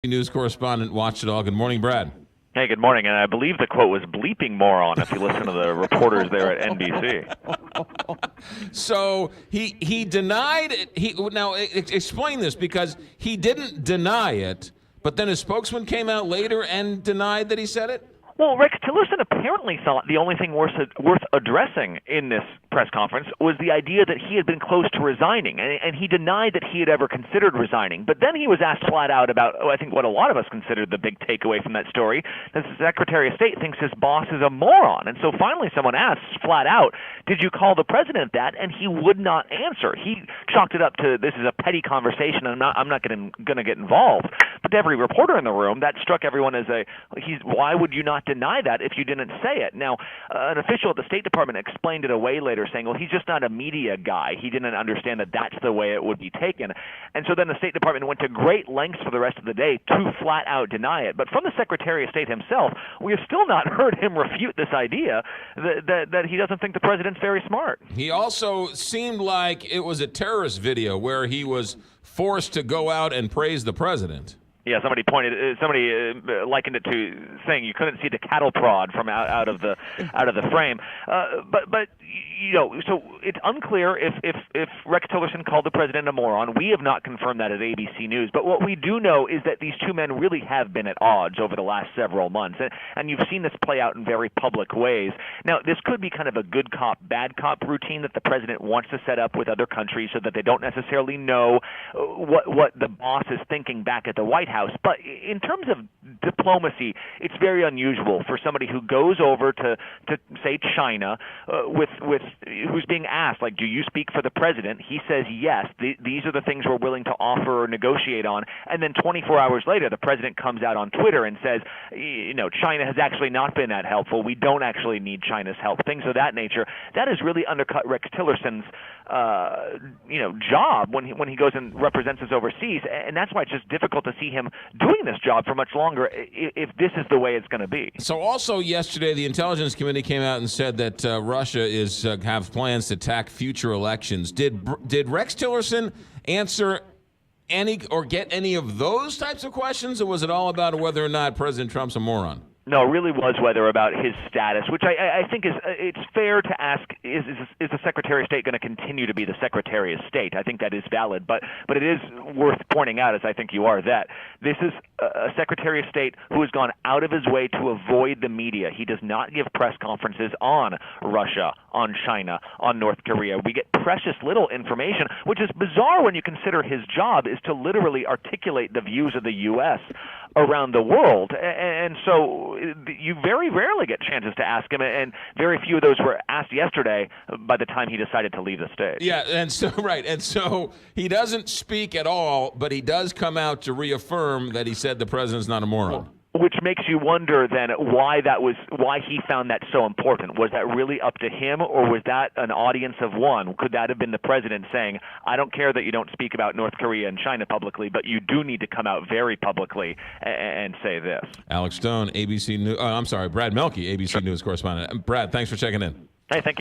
News correspondent watched it all. Good morning, Brad. Hey, good morning. And I believe the quote was bleeping moron if you listen to the reporters there at NBC. So he denied it. Now, explain this, because he didn't deny it, but then his spokesman came out later and denied that he said it? Well, Rex Tillerson apparently thought the only thing worth addressing in this press conference was the idea that he had been close to resigning, and he denied that he had ever considered resigning. But then he was asked flat out about, I think what a lot of us considered the big takeaway from that story, that the Secretary of State thinks his boss is a moron. And so finally someone asked flat out, did you call the president that? And he would not answer. He chalked it up to, this is a petty conversation, and I'm not going to get involved. But to every reporter in the room, that struck everyone as why would you not deny that if you didn't say it? Now, an official at the State Department explained it away later, saying, well, he's just not a media guy. He didn't understand that that's the way it would be taken. And so then the State Department went to great lengths for the rest of the day to flat out deny it. But from the Secretary of State himself, we have still not heard him refute this idea that he doesn't think the president's very smart. He also seemed like it was a terrorist video where he was forced to go out and praise the president. Yeah, somebody likened it to saying you couldn't see the cattle prod from out of the frame. But you know, so it's unclear if Rex Tillerson called the president a moron. We have not confirmed that at ABC News. But what we do know is that these two men really have been at odds over the last several months, and you've seen this play out in very public ways. Now, this could be kind of a good cop, bad cop routine that the president wants to set up with other countries so that they don't necessarily know what the boss is thinking back at the White House. But in terms of diplomacy, it's very unusual for somebody who goes over to say China with who's being asked, like, do you speak for the president? He says yes. These are the things we're willing to offer or negotiate on. And then 24 hours later, the president comes out on Twitter and says, you know, China has actually not been that helpful. We don't actually need China's help. Things of that nature. That has really undercut Rex Tillerson's job when he goes and represents us overseas, and that's why it's just difficult to see him doing this job for much longer if this is the way it's going to be. So also yesterday, the Intelligence Committee came out and said that Russia have plans to attack future elections. Did Rex Tillerson answer any or get any of those types of questions, or was it all about whether or not President Trump's a moron? No, it really was whether about his status, which I think it's fair to ask, is the Secretary of State going to continue to be the Secretary of State? I think that is valid, but it is worth pointing out, as I think you are, that this is a Secretary of State who has gone out of his way to avoid the media. He does not give press conferences on Russia, on China, on North Korea. We get precious little information, which is bizarre when you consider his job is to literally articulate the views of the U.S. around the world. And so you very rarely get chances to ask him, and very few of those were asked yesterday by the time he decided to leave the stage. Yeah, and so he doesn't speak at all, but he does come out to reaffirm that he said the president's not a moron. Which makes you wonder then why he found that so important. Was that really up to him, or was that an audience of one? Could that have been the president saying, I don't care that you don't speak about North Korea and China publicly, but you do need to come out very publicly and say this? Alex Stone, ABC News. Brad Melke, ABC News correspondent. Brad, thanks for checking in. Hey, thank you.